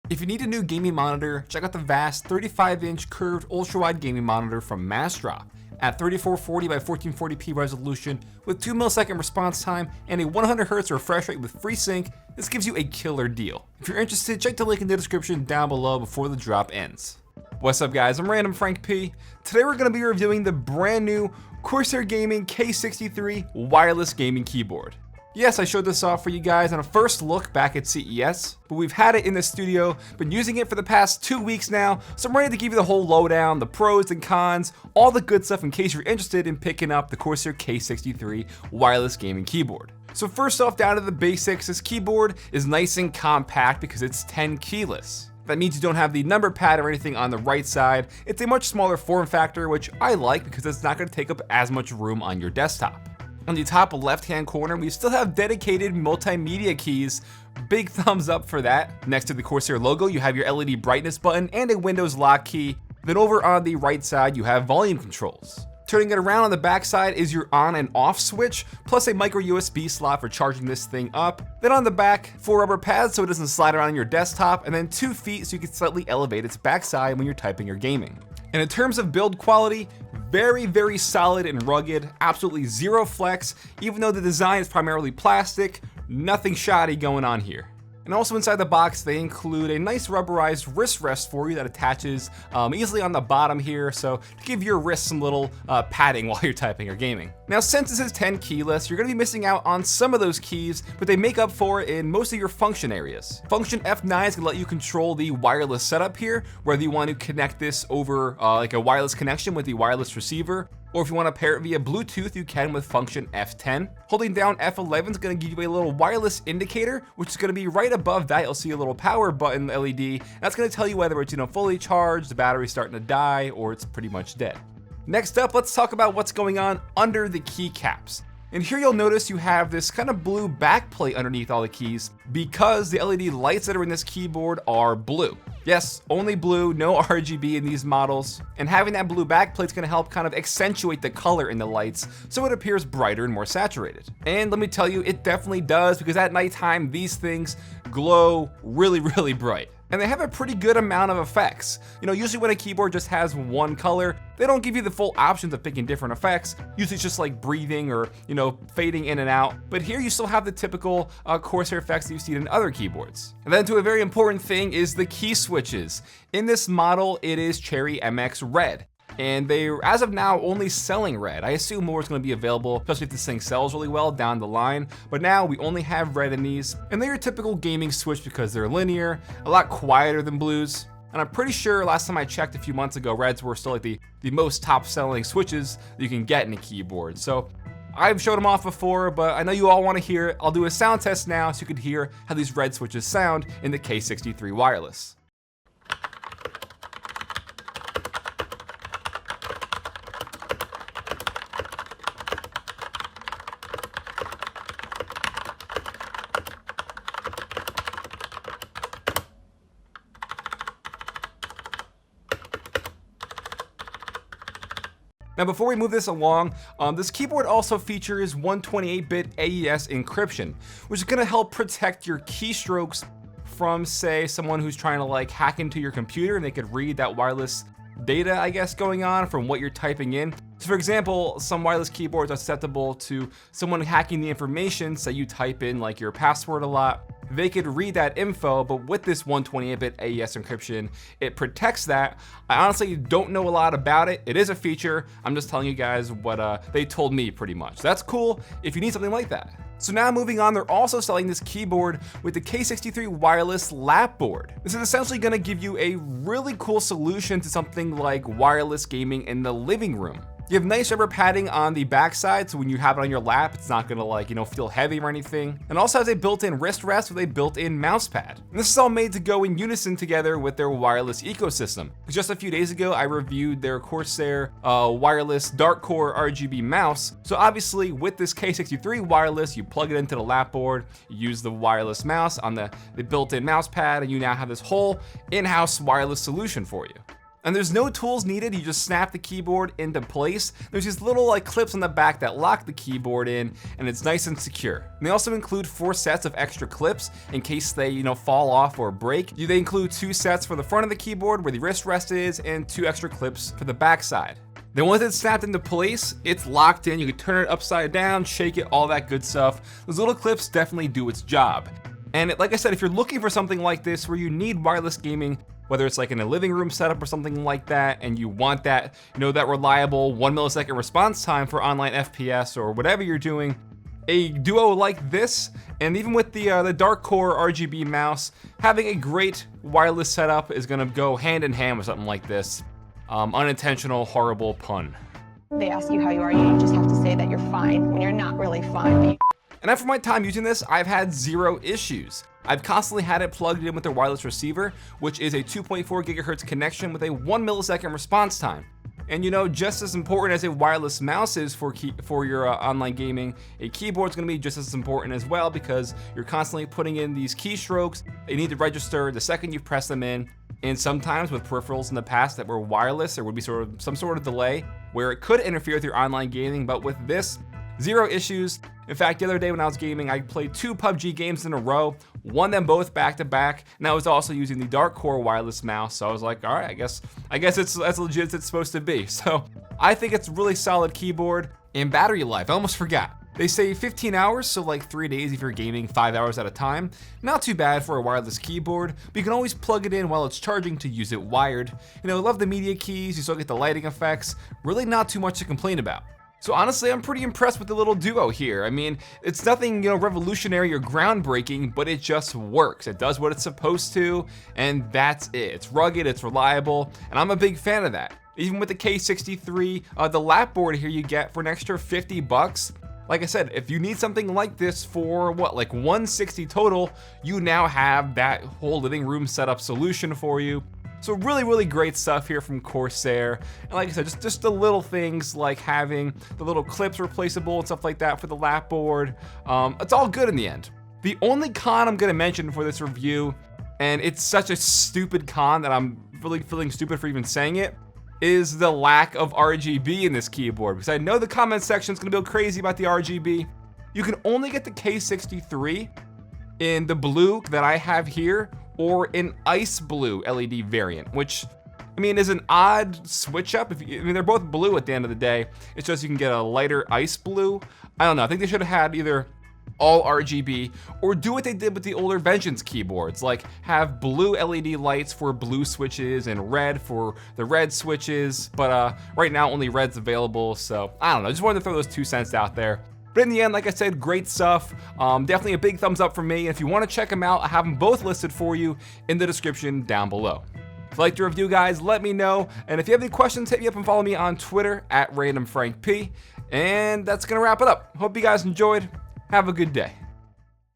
If you need a new gaming monitor, check out the vast 35-inch curved ultra-wide gaming monitor from Massdrop. At 3440 by 1440p resolution with 2 millisecond response time and a 100Hz refresh rate with FreeSync, this gives you a killer deal. If you're interested, check the link in the description down below before the drop ends. What's up guys, I'm randomfrankp. Today we're going to be reviewing the brand new Corsair Gaming K63 Wireless Gaming Keyboard. Yes, I showed this off for you guys on a first look back at CES, but we've had it in the studio, been using it for the past 2 weeks now, so I'm ready to give you the whole lowdown, the pros and cons, all the good stuff in case you're interested in picking up the Corsair K63 Wireless Gaming Keyboard. So first off, down to the basics, this keyboard is nice and compact because it's 10 keyless. That means you don't have the number pad or anything on the right side. It's a much smaller form factor, which I like because it's not going to take up as much room on your desktop. On the top left-hand corner, we still have dedicated multimedia keys. Big thumbs up for that. Next to the Corsair logo, you have your LED brightness button and a Windows lock key. Then over on the right side, you have volume controls. Turning it around on the back side is your on and off switch, plus a micro USB slot for charging this thing up. Then on the back, 4 rubber pads so it doesn't slide around on your desktop, and then 2 feet so you can slightly elevate its backside when you're typing or gaming. And in terms of build quality, very solid and rugged, absolutely zero flex, even though the design is primarily plastic, nothing shoddy going on here. And also inside the box, they include a nice rubberized wrist rest for you that attaches easily on the bottom here, so to give your wrist some little padding while you're typing or gaming. Now, since this is 10 keyless, you're gonna be missing out on some of those keys, but they make up for it in most of your function areas. Function F9 is gonna let you control the wireless setup here, whether you want to connect this over like a wireless connection with the wireless receiver, or if you want to pair it via Bluetooth, you can with function F10. Holding down F11 is going to give you a little wireless indicator, which is going to be right above that. You'll see a little power button LED. That's going to tell you whether it's fully charged, the battery's starting to die, or it's pretty much dead. Next up, let's talk about what's going on under the keycaps. And here you'll notice you have this kind of blue backplate underneath all the keys because the LED lights that are in this keyboard are blue. Yes, only blue, no RGB in these models. And having that blue backplate is going to help kind of accentuate the color in the lights so it appears brighter and more saturated. And let me tell you, it definitely does, because at nighttime these things glow really bright. And they have a pretty good amount of effects. Usually when a keyboard just has one color, they don't give you the full options of picking different effects. Usually it's just like breathing or, fading in and out. But here you still have the typical Corsair effects that you've seen in other keyboards. And then to a very important thing is the key switches. In this model, it is Cherry MX Red. And they're, as of now, only selling red. I assume more is going to be available, especially if this thing sells really well down the line. But now we only have red in these, and they're a typical gaming switch because they're linear, a lot quieter than blues. And I'm pretty sure last time I checked a few months ago, reds were still like the most top selling switches that you can get in a keyboard. So I've showed them off before, but I know you all want to hear it. I'll do a sound test now so you can hear how these red switches sound in the K63 Wireless. Now before we move this along, this keyboard also features 128-bit Aes Encryption, which is going to help protect your keystrokes from, say, someone who's trying to hack into your computer and they could read that wireless data, I guess, going on from what you're typing in. So for example, some wireless keyboards are susceptible to someone hacking the information, say you type in your password a lot. They could read that info, but with this 128-bit Aes encryption, it protects that. I honestly don't know a lot about it. It is a feature. I'm just telling you guys what they told me pretty much. So that's cool if you need something like that. So now moving on, they're also selling this keyboard with the K63 Wireless Lap Board. This is essentially going to give you a really cool solution to something like wireless gaming in the living room. You have nice rubber padding on the backside, so when you have it on your lap, it's not gonna feel heavy or anything. And also has a built-in wrist rest with a built-in mouse pad. And this is all made to go in unison together with their wireless ecosystem. Just a few days ago, I reviewed their Corsair wireless dark core RGB mouse. So obviously with this K63 wireless, you plug it into the lap board, you use the wireless mouse on the built-in mouse pad, and you now have this whole in-house wireless solution for you. And there's no tools needed, you just snap the keyboard into place. There's these little like clips on the back that lock the keyboard in, and it's nice and secure. And they also include 4 sets of extra clips in case they, fall off or break. They include 2 sets for the front of the keyboard where the wrist rest is, and 2 extra clips for the back side. Then once it's snapped into place, it's locked in. You can turn it upside down, shake it, all that good stuff. Those little clips definitely do its job. And like I said, if you're looking for something like this where you need wireless gaming, whether it's like in a living room setup or something like that, and you want that, that reliable 1 millisecond response time for online FPS or whatever you're doing, a duo like this, and even with the dark core RGB mouse, having a great wireless setup is gonna go hand in hand with something like this. Unintentional, horrible pun. They ask you how you are, you just have to say that you're fine when you're not really fine. And after my time using this, I've had 0 issues. I've constantly had it plugged in with their wireless receiver, which is a 2.4 gigahertz connection with a 1 millisecond response time. And just as important as a wireless mouse is for your online gaming, a keyboard is going to be just as important as well, because you're constantly putting in these keystrokes. They need to register the second you press them in. And sometimes with peripherals in the past that were wireless, there would be some sort of delay where it could interfere with your online gaming, but with this, 0 issues. In fact, the other day when I was gaming, I played 2 PUBG games in a row, won them both back to back, and I was also using the dark core wireless mouse, so I was like, all right, I guess it's as legit as it's supposed to be. So I think it's a really solid keyboard. And battery life, I almost forgot. They say 15 hours, so like 3 days if you're gaming 5 hours at a time. Not too bad for a wireless keyboard, but you can always plug it in while it's charging to use it wired. Love the media keys, you still get the lighting effects, really not too much to complain about. So honestly, I'm pretty impressed with the little duo here. I mean, it's nothing, revolutionary or groundbreaking, but it just works. It does what it's supposed to, and that's it. It's rugged, it's reliable, and I'm a big fan of that. Even with the K63, the lap board here you get for an extra $50. Like I said, if you need something like this for like $160 total, you now have that whole living room setup solution for you. So really, really great stuff here from Corsair. And like I said, just the little things like having the little clips replaceable and stuff like that for the lap board. It's all good in the end. The only con I'm gonna mention for this review, and it's such a stupid con that I'm really feeling stupid for even saying it, is the lack of RGB in this keyboard. Because I know the comment section is gonna go crazy about the RGB. You can only get the K63 in the blue that I have here, or an ice blue LED variant, which, is an odd switch up. They're both blue at the end of the day. It's just you can get a lighter ice blue. I don't know, I think they should have had either all RGB, or do what they did with the older Vengeance keyboards, like have blue LED lights for blue switches and red for the red switches, but right now only red's available, so I don't know, just wanted to throw those 2 cents out there. But in the end, like I said, great stuff. Definitely a big thumbs up from me. And if you want to check them out, I have them both listed for you in the description down below. If you liked the review, guys, let me know. And if you have any questions, hit me up and follow me on Twitter at randomfrankp. And that's going to wrap it up. Hope you guys enjoyed. Have a good day.